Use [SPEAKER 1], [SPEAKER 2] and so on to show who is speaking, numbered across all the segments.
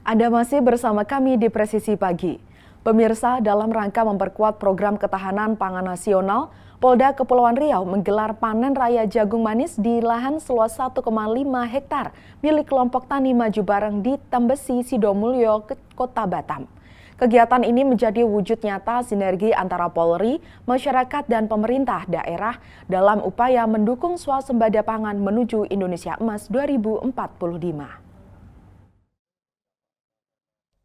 [SPEAKER 1] Anda masih bersama kami di Presisi Pagi. Pemirsa, dalam rangka memperkuat program ketahanan pangan nasional, Polda Kepulauan Riau menggelar panen raya jagung manis di lahan seluas 1,5 hektar milik kelompok tani Maju Bareng di Tambesi, Sidomulyo, Kota Batam. Kegiatan ini menjadi wujud nyata sinergi antara Polri, masyarakat, dan pemerintah daerah dalam upaya mendukung swasembada pangan menuju Indonesia Emas 2045.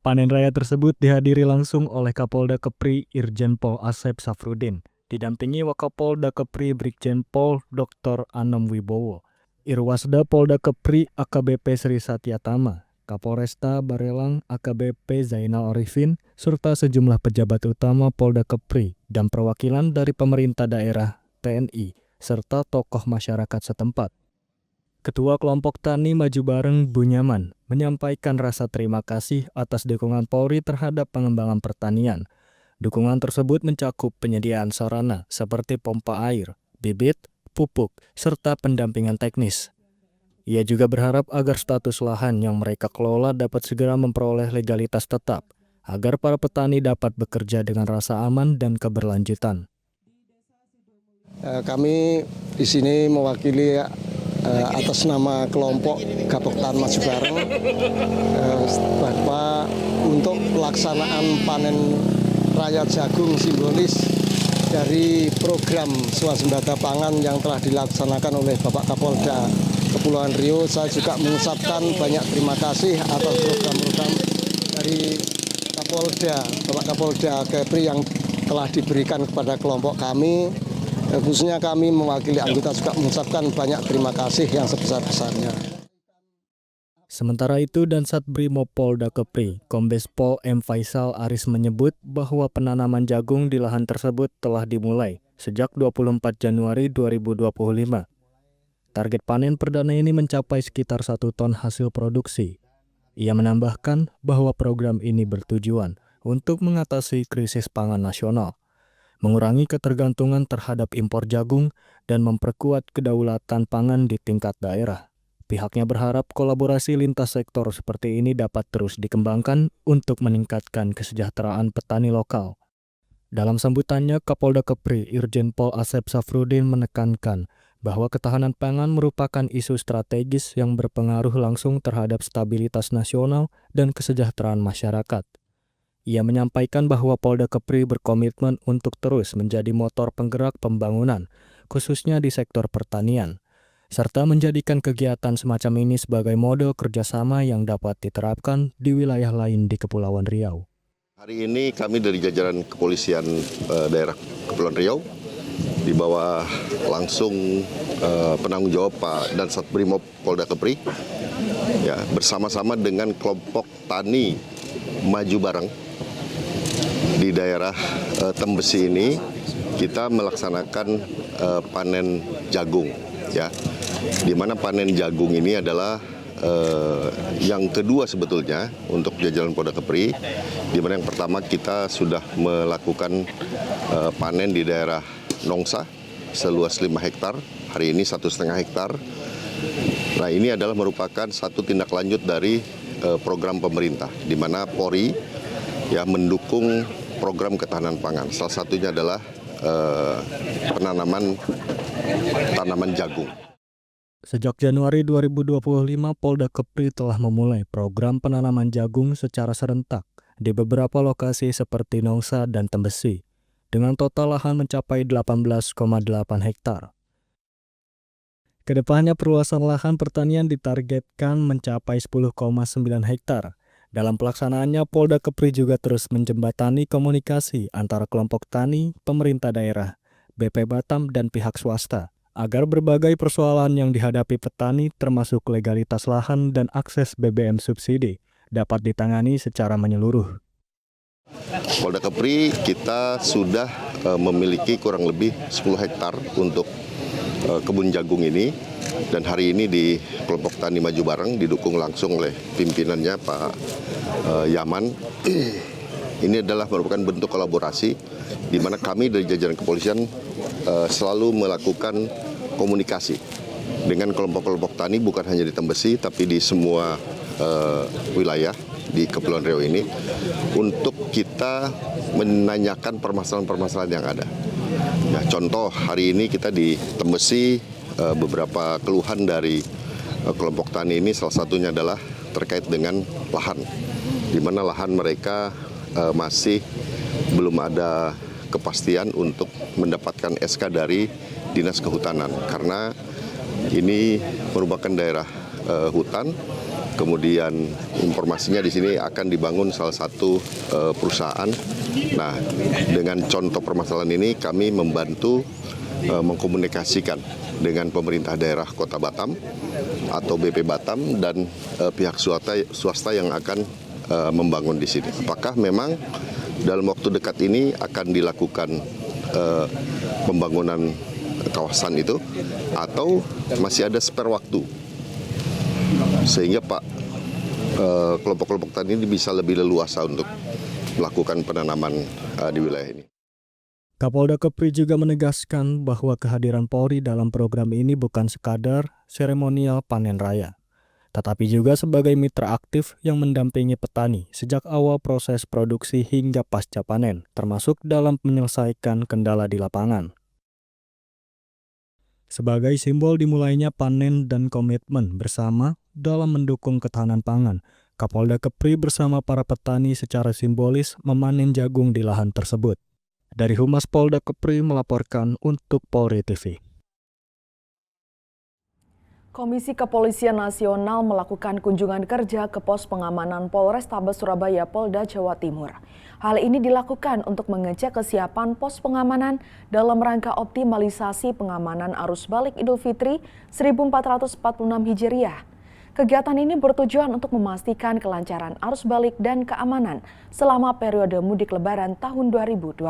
[SPEAKER 2] Panen raya tersebut dihadiri langsung oleh Kapolda Kepri Irjen Pol Asep Safrudin, didampingi Wakapolda Kepri Brigjen Pol Dr. Anom Wibowo, Irwasda Polda Kepri AKBP Sri Satyatama, Kapolresta Barelang AKBP Zainal Arifin, serta sejumlah pejabat utama Polda Kepri dan perwakilan dari pemerintah daerah, TNI, serta tokoh masyarakat setempat. Ketua Kelompok Tani Maju Bareng Bunyaman menyampaikan rasa terima kasih atas dukungan Polri terhadap pengembangan pertanian. Dukungan tersebut mencakup penyediaan sarana seperti pompa air, bibit, pupuk, serta pendampingan teknis. Ia juga berharap agar status lahan yang mereka kelola dapat segera memperoleh legalitas tetap, agar para petani dapat bekerja dengan rasa aman dan keberlanjutan.
[SPEAKER 3] Kami di sini mewakili atas nama kelompok Gapoktan Maju Bareng bahwa untuk pelaksanaan panen raya jagung simbolis dari program swasembada pangan yang telah dilaksanakan oleh Bapak Kapolda Kepulauan Riau, saya juga mengucapkan banyak terima kasih atas program-program dari Bapak Kapolda Kepri yang telah diberikan kepada kelompok kami. Khususnya kami mewakili anggota juga mengucapkan banyak terima kasih yang sebesar-besarnya.
[SPEAKER 2] Sementara itu, Dansat Brimob Polda Kepri, Kombes Pol M. Faisal Aris menyebut bahwa penanaman jagung di lahan tersebut telah dimulai sejak 24 Januari 2025. Target panen perdana ini mencapai sekitar 1 ton hasil produksi. Ia menambahkan bahwa program ini bertujuan untuk mengatasi krisis pangan nasional, mengurangi ketergantungan terhadap impor jagung, dan memperkuat kedaulatan pangan di tingkat daerah. Pihaknya berharap kolaborasi lintas sektor seperti ini dapat terus dikembangkan untuk meningkatkan kesejahteraan petani lokal. Dalam sambutannya, Kapolda Kepri Irjen Pol Asep Safrudin menekankan bahwa ketahanan pangan merupakan isu strategis yang berpengaruh langsung terhadap stabilitas nasional dan kesejahteraan masyarakat. Ia menyampaikan bahwa Polda Kepri berkomitmen untuk terus menjadi motor penggerak pembangunan, khususnya di sektor pertanian, serta menjadikan kegiatan semacam ini sebagai model kerjasama yang dapat diterapkan di wilayah lain di Kepulauan Riau.
[SPEAKER 4] Hari ini kami dari jajaran kepolisian daerah Kepulauan Riau, di bawah langsung penanggung jawab Pak Dansat Brimob Polda Kepri, ya, bersama-sama dengan kelompok tani Maju Bareng di daerah Tambesi ini, kita melaksanakan panen jagung, ya, di mana panen jagung ini adalah yang kedua sebetulnya untuk jajaran Polda Kepri, di mana yang pertama kita sudah melakukan panen di daerah Nongsa seluas 5 hektar, hari ini 1,5 hektar. Nah, ini adalah merupakan satu tindak lanjut dari program pemerintah, di mana Polri ya mendukung program ketahanan pangan. Salah satunya adalah penanaman tanaman jagung.
[SPEAKER 2] Sejak Januari 2025, Polda Kepri telah memulai program penanaman jagung secara serentak di beberapa lokasi seperti Nongsa dan Tambesi, dengan total lahan mencapai 18,8 hektar. Kedepannya perluasan lahan pertanian ditargetkan mencapai 10,9 hektar. Dalam pelaksanaannya, Polda Kepri juga terus menjembatani komunikasi antara kelompok tani, pemerintah daerah, BP Batam, dan pihak swasta, agar berbagai persoalan yang dihadapi petani termasuk legalitas lahan dan akses BBM subsidi dapat ditangani secara menyeluruh.
[SPEAKER 4] Polda Kepri kita sudah memiliki kurang lebih 10 hektar untuk kebun jagung ini, dan hari ini di kelompok tani Maju Bareng didukung langsung oleh pimpinannya Pak Yaman. Ini adalah merupakan bentuk kolaborasi di mana kami dari jajaran kepolisian selalu melakukan komunikasi dengan kelompok-kelompok tani, bukan hanya di Tambesi tapi di semua wilayah di Kepulauan Riau ini untuk kita menanyakan permasalahan-permasalahan yang ada. Ya, contoh hari ini kita di Tembesi beberapa keluhan dari kelompok tani ini, salah satunya adalah terkait dengan lahan, di mana lahan mereka masih belum ada kepastian untuk mendapatkan SK dari Dinas Kehutanan, karena ini merupakan daerah hutan. Kemudian informasinya di sini akan dibangun salah satu perusahaan. Nah, dengan contoh permasalahan ini kami membantu mengkomunikasikan dengan pemerintah daerah Kota Batam atau BP Batam dan pihak swasta yang akan membangun di sini. Apakah memang dalam waktu dekat ini akan dilakukan pembangunan kawasan itu atau masih ada spare waktu sehingga kelompok-kelompok tani ini bisa lebih leluasa untuk melakukan penanaman di wilayah ini.
[SPEAKER 2] Kapolda Kepri juga menegaskan bahwa kehadiran Polri dalam program ini bukan sekadar seremonial panen raya, tetapi juga sebagai mitra aktif yang mendampingi petani sejak awal proses produksi hingga pasca panen, termasuk dalam menyelesaikan kendala di lapangan. Sebagai simbol dimulainya panen dan komitmen bersama dalam mendukung ketahanan pangan, Kapolda Kepri bersama para petani secara simbolis memanen jagung di lahan tersebut. Dari Humas Polda Kepri melaporkan untuk Polri TV.
[SPEAKER 1] Komisi Kepolisian Nasional melakukan kunjungan kerja ke pos pengamanan Polrestabes Surabaya Polda Jawa Timur. Hal ini dilakukan untuk mengecek kesiapan pos pengamanan dalam rangka optimalisasi pengamanan arus balik Idul Fitri 1446 Hijriah. Kegiatan ini bertujuan untuk memastikan kelancaran arus balik dan keamanan selama periode mudik Lebaran tahun 2025.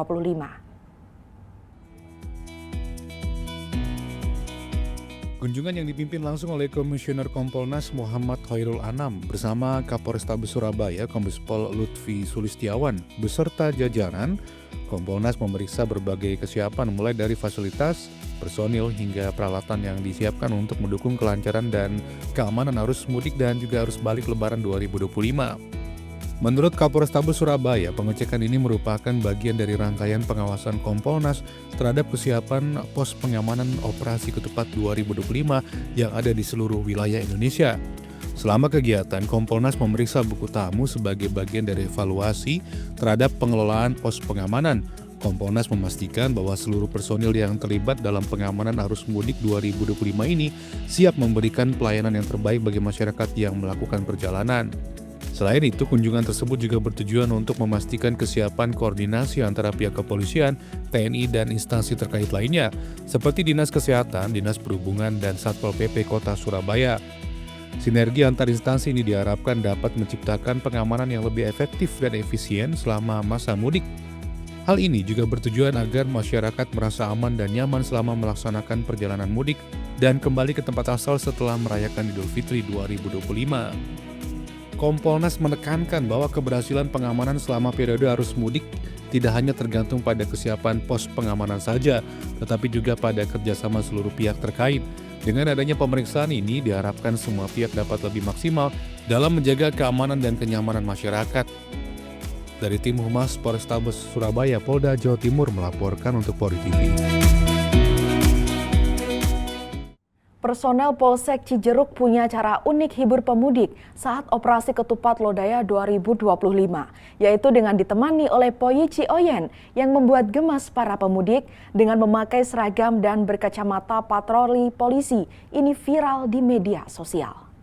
[SPEAKER 5] Kunjungan yang dipimpin langsung oleh Komisioner Kompolnas Muhammad Khairul Anam bersama Kapolrestabes Surabaya Kombes Pol Lutfi Sulistiawan beserta jajaran, Kompolnas memeriksa berbagai kesiapan mulai dari fasilitas, personil hingga peralatan yang disiapkan untuk mendukung kelancaran dan keamanan arus mudik dan juga arus balik Lebaran 2025. Menurut Kapolrestabes Surabaya, pengecekan ini merupakan bagian dari rangkaian pengawasan Kompolnas terhadap kesiapan pos pengamanan operasi ketupat 2025 yang ada di seluruh wilayah Indonesia. Selama kegiatan, Kompolnas memeriksa buku tamu sebagai bagian dari evaluasi terhadap pengelolaan pos pengamanan. Kompolnas memastikan bahwa seluruh personil yang terlibat dalam pengamanan arus mudik 2025 ini siap memberikan pelayanan yang terbaik bagi masyarakat yang melakukan perjalanan. Selain itu, kunjungan tersebut juga bertujuan untuk memastikan kesiapan koordinasi antara pihak kepolisian, TNI, dan instansi terkait lainnya, seperti Dinas Kesehatan, Dinas Perhubungan, dan Satpol PP Kota Surabaya. Sinergi antar instansi ini diharapkan dapat menciptakan pengamanan yang lebih efektif dan efisien selama masa mudik. Hal ini juga bertujuan agar masyarakat merasa aman dan nyaman selama melaksanakan perjalanan mudik dan kembali ke tempat asal setelah merayakan Idul Fitri 2025. Kompolnas menekankan bahwa keberhasilan pengamanan selama periode arus mudik tidak hanya tergantung pada kesiapan pos pengamanan saja, tetapi juga pada kerjasama seluruh pihak terkait. Dengan adanya pemeriksaan ini, diharapkan semua pihak dapat lebih maksimal dalam menjaga keamanan dan kenyamanan masyarakat. Dari tim Humas Polrestabes Surabaya, Polda Jawa Timur melaporkan untuk Polri TV.
[SPEAKER 1] Personel Polsek Cijeruk punya cara unik hibur pemudik saat operasi ketupat Lodaya 2025, yaitu dengan ditemani oleh Poyi Ci Oyen yang membuat gemas para pemudik dengan memakai seragam dan berkacamata patroli polisi. Ini viral di media sosial.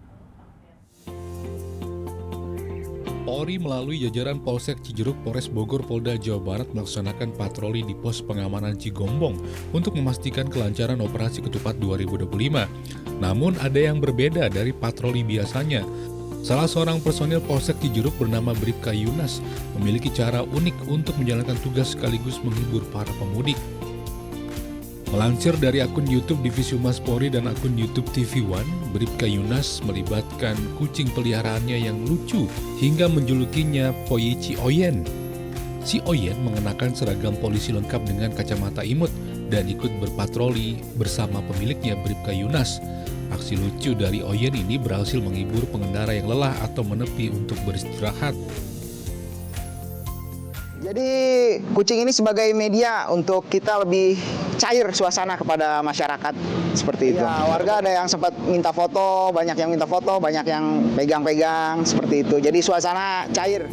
[SPEAKER 5] Polri melalui jajaran Polsek Cijeruk Polres Bogor Polda Jawa Barat melaksanakan patroli di pos pengamanan Cigombong untuk memastikan kelancaran operasi ketupat 2025. Namun ada yang berbeda dari patroli biasanya. Salah seorang personil Polsek Cijeruk bernama Bribka Yunas memiliki cara unik untuk menjalankan tugas sekaligus menghibur para pemudik. Melansir dari akun YouTube Divisi Humas Polri dan akun YouTube TV One, Bribka Yunas melibatkan kucing peliharaannya yang lucu hingga menjulukinya Poyi Ci Oyen. Si Oyen mengenakan seragam polisi lengkap dengan kacamata imut dan ikut berpatroli bersama pemiliknya Bribka Yunas. Aksi lucu dari Oyen ini berhasil menghibur pengendara yang lelah atau menepi untuk beristirahat.
[SPEAKER 6] Jadi kucing ini sebagai media untuk kita lebih cair suasana kepada masyarakat seperti itu. Ya, warga ada yang sempat minta foto, banyak yang pegang-pegang seperti itu. Jadi suasana cair.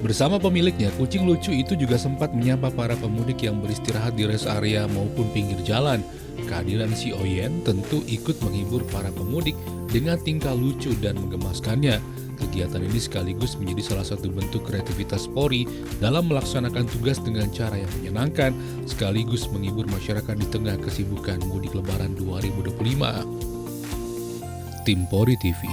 [SPEAKER 5] Bersama pemiliknya, kucing lucu itu juga sempat menyapa para pemudik yang beristirahat di rest area maupun pinggir jalan. Kehadiran si Oyen tentu ikut menghibur para pemudik dengan tingkah lucu dan menggemaskannya. Kegiatan ini sekaligus menjadi salah satu bentuk kreativitas Polri dalam melaksanakan tugas dengan cara yang menyenangkan, sekaligus menghibur masyarakat di tengah kesibukan mudik Lebaran 2025. Tim Polri TV.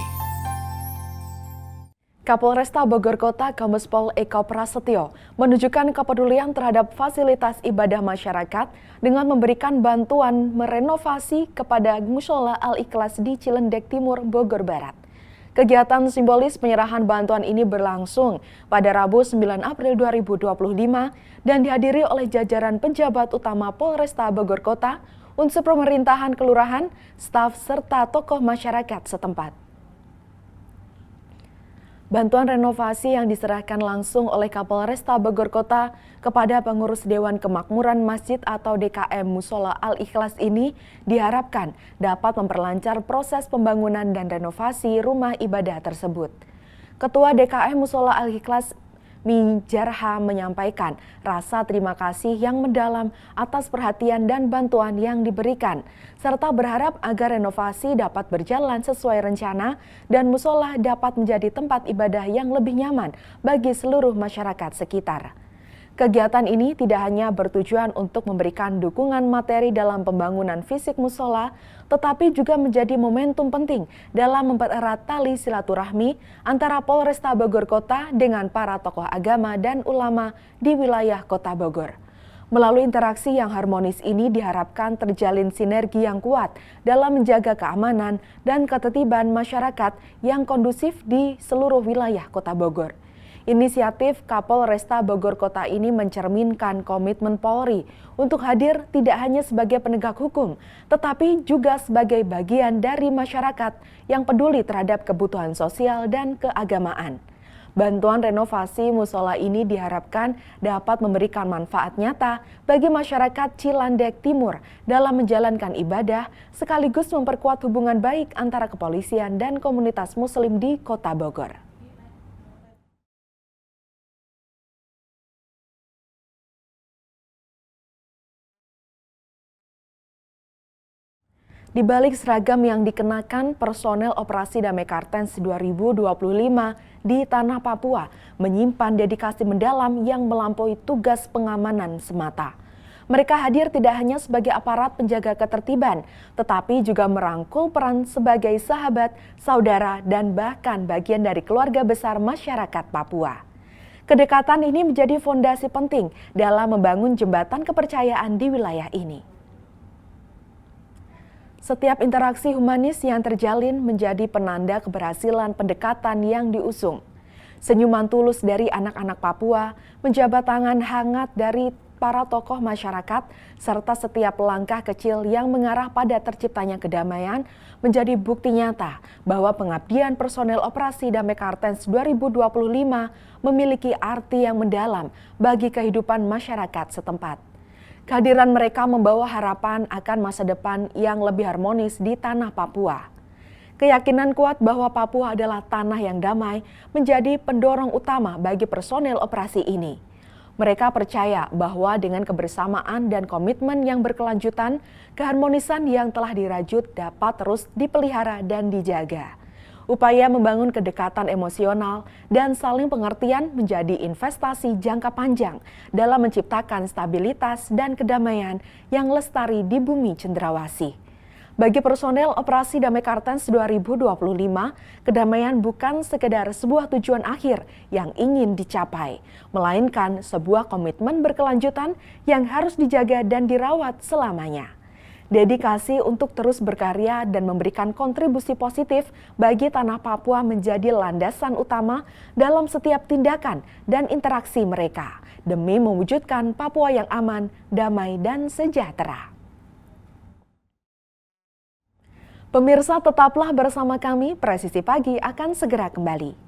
[SPEAKER 1] Kapolresta Bogor Kota Kombes Pol Eko Prasetyo menunjukkan kepedulian terhadap fasilitas ibadah masyarakat dengan memberikan bantuan merenovasi kepada Mushola Al-Ikhlas di Cilendek Timur, Bogor Barat. Kegiatan simbolis penyerahan bantuan ini berlangsung pada Rabu 9 April 2025 dan dihadiri oleh jajaran penjabat utama Polresta Bogor Kota, unsur pemerintahan kelurahan, staf serta tokoh masyarakat setempat. Bantuan renovasi yang diserahkan langsung oleh Kapolresta Bogor Kota kepada pengurus Dewan Kemakmuran Masjid atau DKM Mushola Al-Ikhlas ini diharapkan dapat memperlancar proses pembangunan dan renovasi rumah ibadah tersebut. Ketua DKM Mushola Al-Ikhlas Mi Jarha menyampaikan rasa terima kasih yang mendalam atas perhatian dan bantuan yang diberikan, serta berharap agar renovasi dapat berjalan sesuai rencana dan mushola dapat menjadi tempat ibadah yang lebih nyaman bagi seluruh masyarakat sekitar. Kegiatan ini tidak hanya bertujuan untuk memberikan dukungan materi dalam pembangunan fisik mushola, tetapi juga menjadi momentum penting dalam mempererat tali silaturahmi antara Polresta Bogor Kota dengan para tokoh agama dan ulama di wilayah Kota Bogor. Melalui interaksi yang harmonis ini diharapkan terjalin sinergi yang kuat dalam menjaga keamanan dan ketertiban masyarakat yang kondusif di seluruh wilayah Kota Bogor. Inisiatif Kapolresta Bogor Kota ini mencerminkan komitmen Polri untuk hadir tidak hanya sebagai penegak hukum, tetapi juga sebagai bagian dari masyarakat yang peduli terhadap kebutuhan sosial dan keagamaan. Bantuan renovasi mushola ini diharapkan dapat memberikan manfaat nyata bagi masyarakat Cilendek Timur dalam menjalankan ibadah, sekaligus memperkuat hubungan baik antara kepolisian dan komunitas Muslim di Kota Bogor. Di balik seragam yang dikenakan, personel Operasi Damai Kartens 2025 di Tanah Papua menyimpan dedikasi mendalam yang melampaui tugas pengamanan semata. Mereka hadir tidak hanya sebagai aparat penjaga ketertiban, tetapi juga merangkul peran sebagai sahabat, saudara, dan bahkan bagian dari keluarga besar masyarakat Papua. Kedekatan ini menjadi fondasi penting dalam membangun jembatan kepercayaan di wilayah ini. Setiap interaksi humanis yang terjalin menjadi penanda keberhasilan pendekatan yang diusung. Senyuman tulus dari anak-anak Papua, menjabat tangan hangat dari para tokoh masyarakat, serta setiap langkah kecil yang mengarah pada terciptanya kedamaian menjadi bukti nyata bahwa pengabdian personel Operasi Damai Kartens 2025 memiliki arti yang mendalam bagi kehidupan masyarakat setempat. Kehadiran mereka membawa harapan akan masa depan yang lebih harmonis di tanah Papua. Keyakinan kuat bahwa Papua adalah tanah yang damai menjadi pendorong utama bagi personel operasi ini. Mereka percaya bahwa dengan kebersamaan dan komitmen yang berkelanjutan, keharmonisan yang telah dirajut dapat terus dipelihara dan dijaga. Upaya membangun kedekatan emosional dan saling pengertian menjadi investasi jangka panjang dalam menciptakan stabilitas dan kedamaian yang lestari di bumi cendrawasih. Bagi personel Operasi Damai Kartens 2025, kedamaian bukan sekedar sebuah tujuan akhir yang ingin dicapai, melainkan sebuah komitmen berkelanjutan yang harus dijaga dan dirawat selamanya. Dedikasi untuk terus berkarya dan memberikan kontribusi positif bagi tanah Papua menjadi landasan utama dalam setiap tindakan dan interaksi mereka demi mewujudkan Papua yang aman, damai, dan sejahtera. Pemirsa tetaplah bersama kami, Presisi Pagi akan segera kembali.